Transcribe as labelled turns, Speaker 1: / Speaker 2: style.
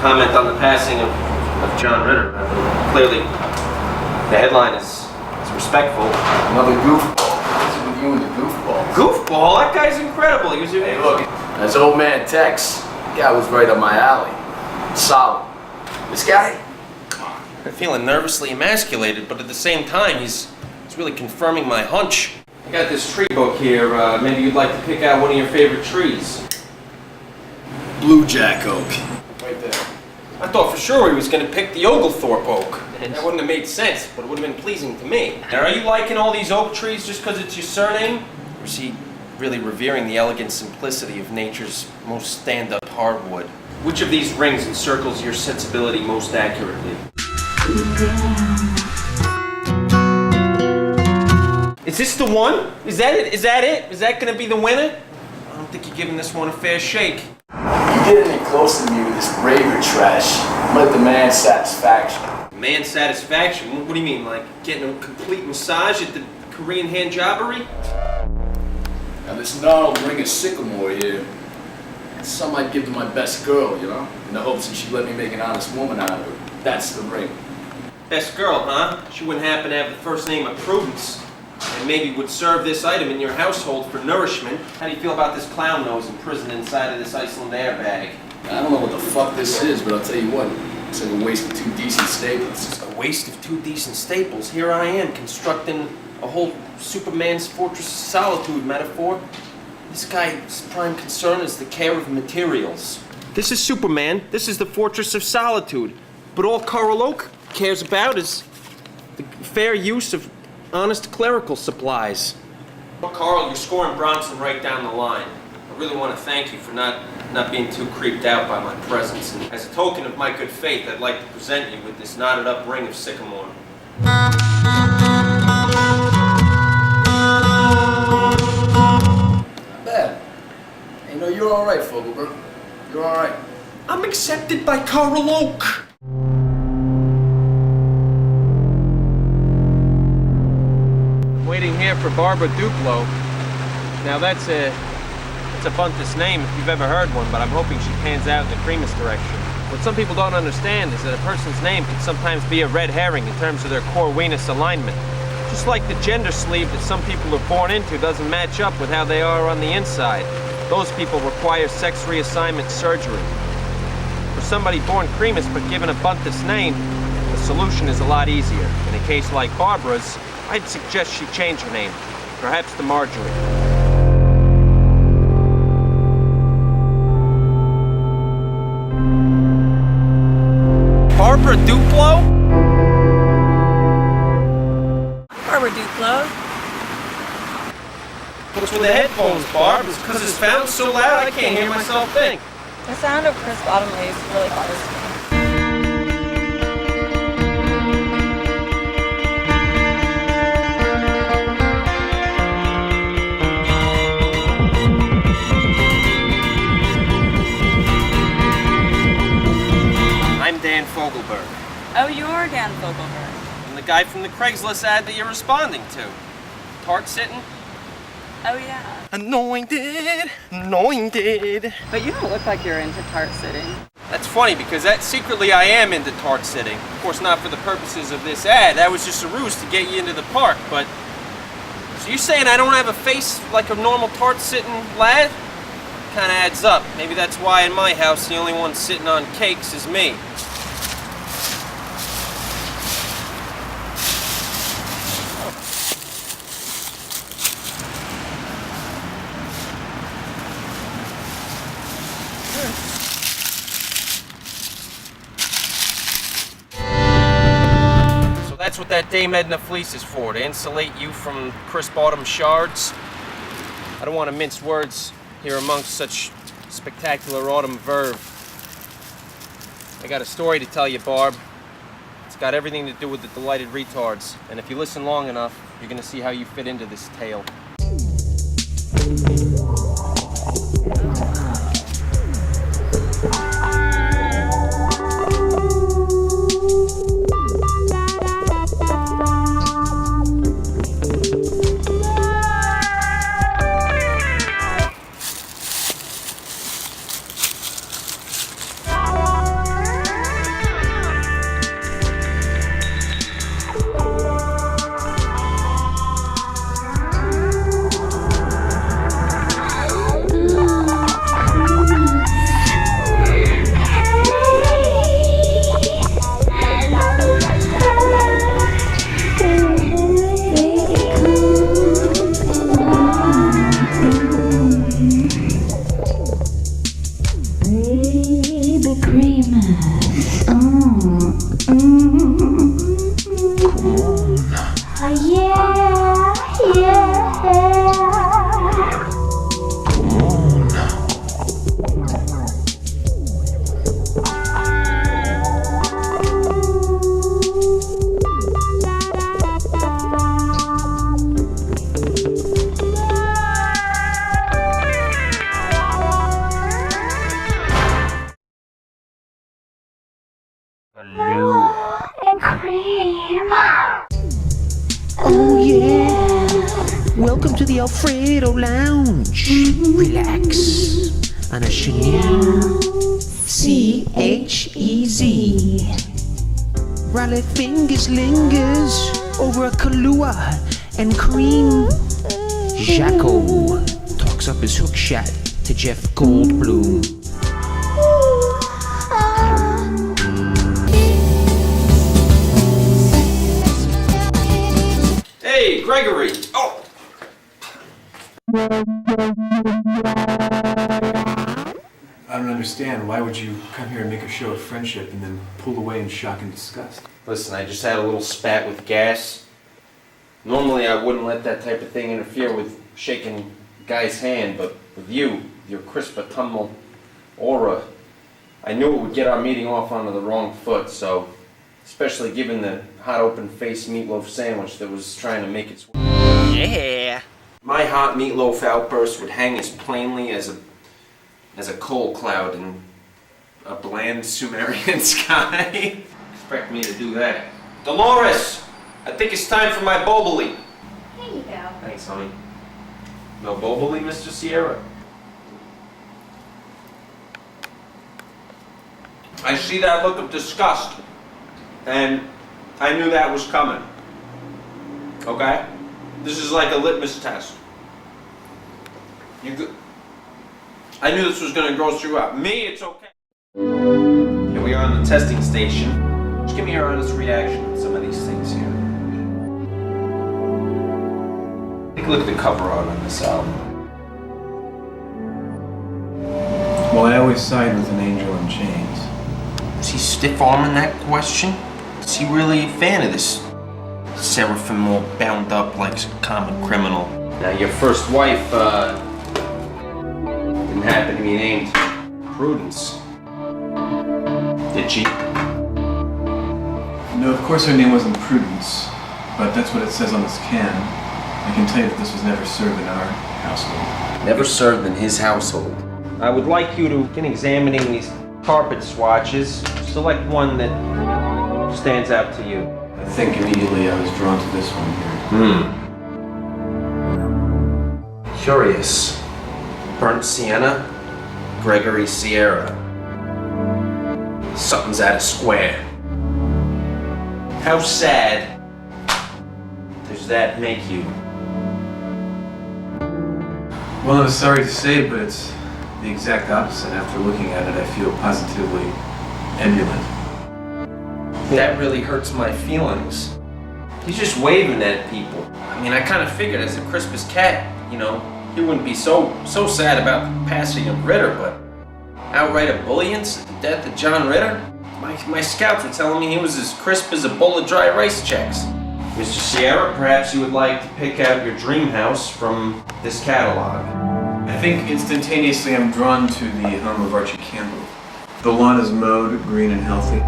Speaker 1: comment on the passing of John Ritter. Clearly, the headline is respectful.
Speaker 2: Another goofball. What's it with you and the goofball?
Speaker 1: Goofball? That guy's incredible. He was your...
Speaker 2: Hey, look, that's old man Tex. The guy was right up my alley. Solid. This guy? Come on.
Speaker 1: I'm feeling nervously emasculated, but at the same time, he's really confirming my hunch. I got this tree book here. Maybe you'd like to pick out one of your favorite trees.
Speaker 2: Blue Jack Oak. Right there.
Speaker 1: I thought for sure he was going to pick the Oglethorpe oak. That wouldn't have made sense, but it would have been pleasing to me. Now, are you liking all these oak trees just because it's your surname? Or is he really revering the elegant simplicity of nature's most stand-up hardwood? Which of these rings encircles your sensibility most accurately? Is this the one? Is that it? Is that it? Is that going to be the winner? I don't think you're giving this one a fair shake.
Speaker 2: You get any closer to me with this braver trash, let the man satisfaction.
Speaker 1: Man satisfaction? What do you mean, like getting a complete massage at the Korean hand jobbery?
Speaker 2: Now this gnarled ring of sycamore here, it's something I'd give to my best girl, you know? In the hopes that she'd let me make an honest woman out of her. That's the ring.
Speaker 1: Best girl, huh? She wouldn't happen to have the first name of Prudence. And maybe would serve this item in your household for nourishment. How do you feel about this clown nose imprisoned inside of this Iceland airbag?
Speaker 2: I don't know what the fuck this is, but I'll tell you what. It's like a waste of 2 decent staples.
Speaker 1: A waste of 2 decent staples. Here I am constructing a whole Superman's Fortress of Solitude metaphor. This guy's prime concern is the care of materials. This is Superman. This is the Fortress of Solitude. But all Coral Oak cares about is the fair use of honest clerical supplies. Well, Carl, you're scoring Bronson right down the line. I really want to thank you for not being too creeped out by my presence. And as a token of my good faith, I'd like to present you with this knotted up ring of sycamore.
Speaker 2: Not bad. You know, you're all right, Fogelberg. You're all right.
Speaker 1: I'm accepted by Coral Oak. Waiting here for Barbara Duplo. Now that's a Buntas name if you've ever heard one, but I'm hoping she pans out in the Creemus direction. What some people don't understand is that a person's name can sometimes be a red herring in terms of their core Weenus alignment. Just like the gender sleeve that some people are born into doesn't match up with how they are on the inside. Those people require sex reassignment surgery. For somebody born Creemus but given a Buntas name, the solution is a lot easier. In a case like Barbara's, I'd suggest she change her name, perhaps to Marjorie. Barbara Duplo?
Speaker 3: Barbara Duplo.
Speaker 1: What's with the headphones, Barb? It's because this fountain's so loud I can't hear myself think.
Speaker 3: The sound of crisp autumn leaves really bothers me.
Speaker 1: I'm Dan Fogelberg.
Speaker 3: Oh, you're Dan Fogelberg.
Speaker 1: I'm the guy from the Craigslist ad that you're responding to. Tart sitting?
Speaker 3: Oh, yeah.
Speaker 1: Anointed.
Speaker 3: But you don't look like you're into tart sitting.
Speaker 1: That's funny because secretly I am into tart sitting. Of course, not for the purposes of this ad. That was just a ruse to get you into the park, but... So you're saying I don't have a face like a normal tart sitting lad? Kinda adds up. Maybe that's why in my house the only one sitting on cakes is me. So that's what that Dame Edna fleece is for, to insulate you from crisp autumn shards. I don't want to mince words here amongst such spectacular autumn verve. I got a story to tell you, Barb. It's got everything to do with the delighted retards, and if you listen long enough, you're gonna see how you fit into this tale.
Speaker 4: Oh yeah, welcome to the Alfredo Lounge. Relax on a Chanel C-H-E-Z. Raleigh fingers lingers over a Kahlua and cream. Jacko talks up his hook shot to Jeff Goldblum.
Speaker 1: Hey, Gregory! Oh!
Speaker 5: I don't understand. Why would you come here and make a show of friendship and then pull away in shock and disgust?
Speaker 1: Listen, I just had a little spat with gas. Normally I wouldn't let that type of thing interfere with shaking a guy's hand, but with you, your crisp autumnal aura, I knew it would get our meeting off onto the wrong foot, so especially given the hot open-faced meatloaf sandwich that was trying to make its way.
Speaker 3: Yeah.
Speaker 1: My hot meatloaf outburst would hang as plainly as a coal cloud in a bland Sumerian sky. Expect me to do that. Dolores! I think it's time for my boboli.
Speaker 6: Here you go.
Speaker 1: Thanks, honey. No boboli, Mr. Sierra? I see that look of disgust, and I knew that was coming. Okay? This is like a litmus test. I knew this was going to gross you up. Me, it's okay. Here we are on the testing station. Just give me your honest reaction on some of these things here. Take a look at the cover art on this album.
Speaker 5: Well, I always side with an angel in chains.
Speaker 1: Is he stiff-arming that question? Is he really a fan of this seraphim all bound up like a common criminal? Now, your first wife, didn't happen to be named Prudence, did she?
Speaker 5: No, of course her name wasn't Prudence, but that's what it says on this can. I can tell you that this was never served in our household.
Speaker 1: Never served in his household. I would like you to, in examining these carpet swatches, select one that stands out to you.
Speaker 5: I think immediately I was drawn to this one here.
Speaker 1: Curious. Burnt sienna, Gregory Sierra. Something's out of square. How sad does that make you?
Speaker 5: Well, I'm sorry to say, but it's the exact opposite. After looking at it, I feel positively ebullient.
Speaker 1: That really hurts my feelings. He's just waving at people. I mean, I kind of figured as a Crispis cat, you know, he wouldn't be so sad about the passing of Ritter, but outright ebullience at the death of John Ritter? My scouts were telling me he was as crisp as a bowl of dry rice checks. Mr. Sierra, perhaps you would like to pick out your dream house from this catalog.
Speaker 5: I think instantaneously I'm drawn to the home of Archie Campbell. The lawn is mowed, green and healthy.